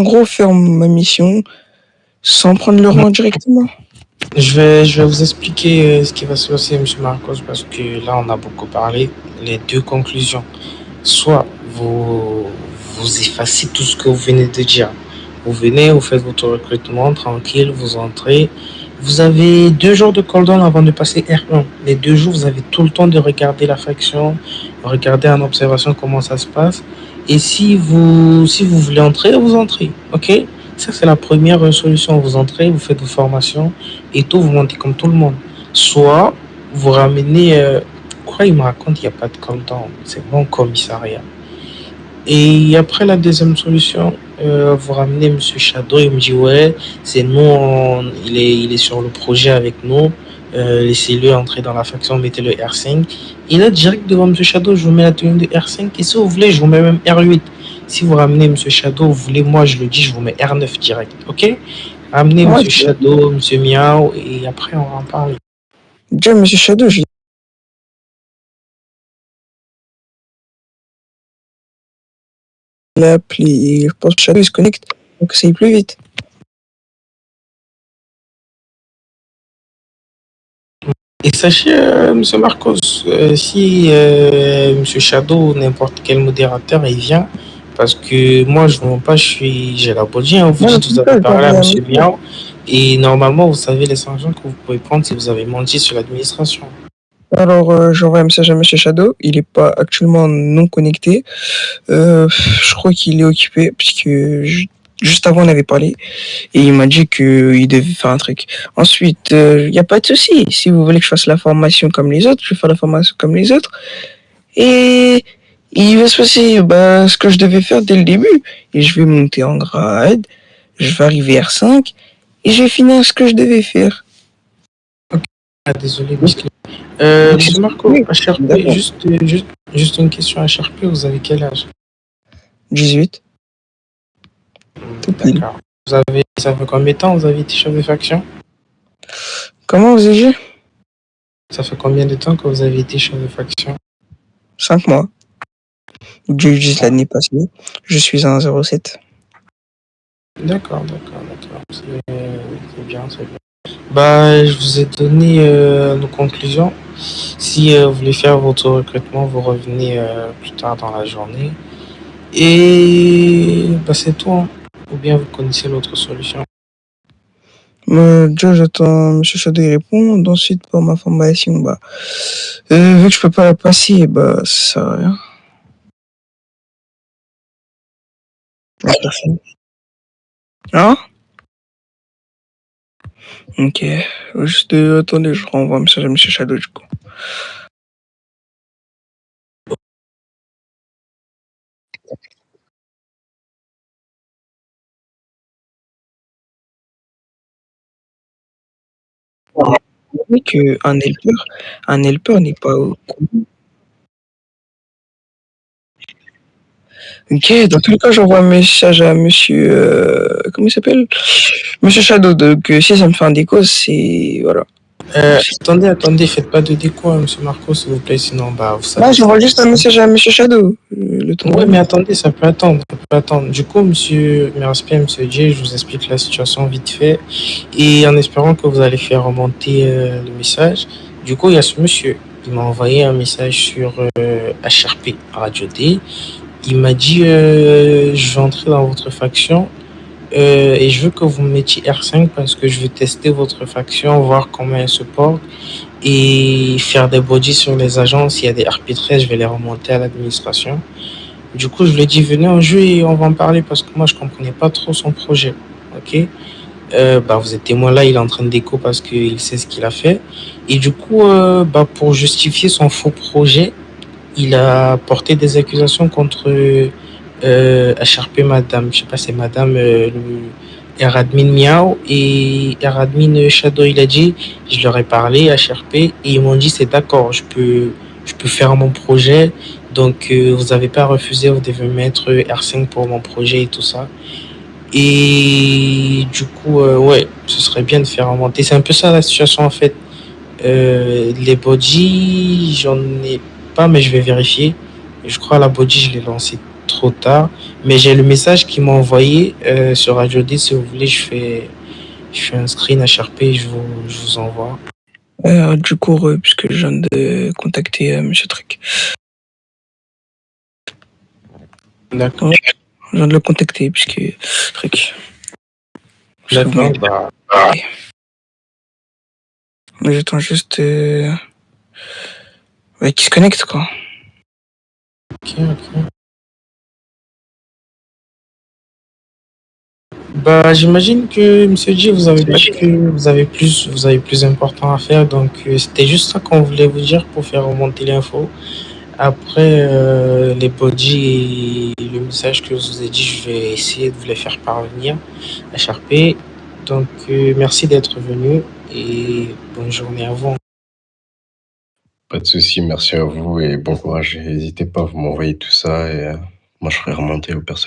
En gros, faire ma mission sans prendre le rang directement. Je vais vous expliquer ce qui va se passer, M. Marcos, parce que là, on a beaucoup parlé. Les deux conclusions. Soit vous effacez tout ce que vous venez de dire. Vous venez, vous faites votre recrutement tranquille, vous entrez. Vous avez 2 jours de cooldown avant de passer R1. Les 2 jours, vous avez tout le temps de regarder la faction, regarder en observation comment ça se passe. Et si vous voulez entrer, vous entrez. Ok? Ça, c'est la première solution. Vous entrez, vous faites vos formations et tout, vous montez comme tout le monde. Soit vous ramenez. Quoi, il me raconte, il n'y a pas de cooldown. C'est mon commissariat. Et après, la deuxième solution, vous ramenez Monsieur Shadow, il me dit ouais, c'est nous, il est sur le projet avec nous. Laissez-le entrer dans la faction, mettez le R5. Et là, direct devant Monsieur Shadow, je vous mets la tenue de R5. Et si vous voulez, je vous mets même R8. Si vous ramenez Monsieur Shadow, vous voulez, moi je le dis, je vous mets R9 direct. Ok? Ramenez Ouais, Monsieur Shadow, Monsieur Miao, et après on va en parler. déjà, Monsieur Shadow, je l'ai appelé et je pense que Shadow il se connecte, donc ça y plus vite. Et sachez, Monsieur Marcos, si Monsieur Shadow ou n'importe quel modérateur il vient, parce que moi je ne mens pas, j'ai la body, hein, vous Non, dites, vous avez parlé à Monsieur Miao, et normalement vous savez les sanctions que vous pouvez prendre si vous avez menti sur l'administration. Alors, j'envoie un message à Monsieur Shadow. Il est pas actuellement non connecté. Je crois qu'il est occupé puisque juste avant on avait parlé et il m'a dit qu'il devait faire un truc. Ensuite, il n'y a pas de souci. Si vous voulez que je fasse la formation comme les autres, je vais faire la formation comme les autres. Et il va se passer ce que je devais faire dès le début. Et je vais monter en grade, je vais arriver R5 et je vais finir ce que je devais faire. Ah, désolé, Monsieur Marco, HRP, juste une question HRP, vous avez quel âge? 18. Tout pile. D'accord. Ça fait combien de temps vous avez été chef de faction? Comment vous avez dit? Ça fait combien de temps que vous avez été chef de faction? 5 mois. Juste l'année passée. Je suis en 07. D'accord. C'est bien, c'est bien. Je vous ai donné nos conclusions. Si vous voulez faire votre recrutement, vous revenez plus tard dans la journée. Et c'est tout, hein. Ou bien vous connaissez l'autre solution. Déjà, j'attends M. Shadow y répondre. Ensuite, pour ma formation, vu que je peux pas la passer, ça sert à rien. Hein? Ok. Juste, attendez, je renvoie un message à M. Shadow, du coup. Oui, qu'un helper n'est pas Ok, dans tous les cas, j'envoie un message à monsieur, comment il s'appelle? Monsieur Shadow, donc si ça me fait un déco, c'est, voilà. Attendez, faites pas de déco, hein, Monsieur Marco, s'il vous plaît, sinon, vous savez. Là, j'envoie juste un message à monsieur Shadow. Le temps. Ouais, mais attendez, ça peut attendre. Du coup, monsieur, mes respects, monsieur J, je vous explique la situation vite fait. Et en espérant que vous allez faire remonter le message. Du coup, il y a ce monsieur. Il m'a envoyé un message sur HRP Radio D. Il m'a dit je vais entrer dans votre faction et je veux que vous me mettiez R5 parce que je veux tester votre faction, voir comment elle se porte et faire des bodies sur les agents. S'il y a des RP13, je vais les remonter à l'administration. Du coup, je lui ai dit venez en jeu et on va en parler parce que moi je comprenais pas trop son projet. Ok, vous êtes témoin là, il est en train de déco parce qu'il sait ce qu'il a fait. Et du coup, pour justifier son faux projet, il a porté des accusations contre HRP Madame, je sais pas, c'est Madame Admin Miao et Admin Shadow. Il a dit, je leur ai parlé HRP et ils m'ont dit c'est d'accord, je peux faire mon projet. Donc vous avez pas refusé, vous devez mettre R5 pour mon projet et tout ça. Et du coup, ouais, ce serait bien de faire remonter. C'est un peu ça la situation en fait. Les bodies, j'en ai pas, mais je vais vérifier. Je crois la body, je l'ai lancée trop tard. Mais j'ai le message qu'il m'a envoyé sur Radio 10. Si vous voulez, je fais un screen HRP et je vous envoie. Du coup, puisque je viens de contacter Monsieur Truc. D'accord. Ouais, je viens de le contacter, puisque Truc. D'accord. Bah, Ok. Mais j'attends juste ouais, qu'il se connecte, quoi. ok, ok. Bah, j'imagine que Monsieur J, vous avez plus important à faire, donc c'était juste ça qu'on voulait vous dire pour faire remonter l'info. Après les body et le message que je vous ai dit, je vais essayer de vous les faire parvenir à Sharpé. Donc merci d'être venu et bonne journée à vous. Pas de souci, merci à vous et bon courage. N'hésitez pas, vous m'envoyez tout ça et moi je ferai remonter aux personnes.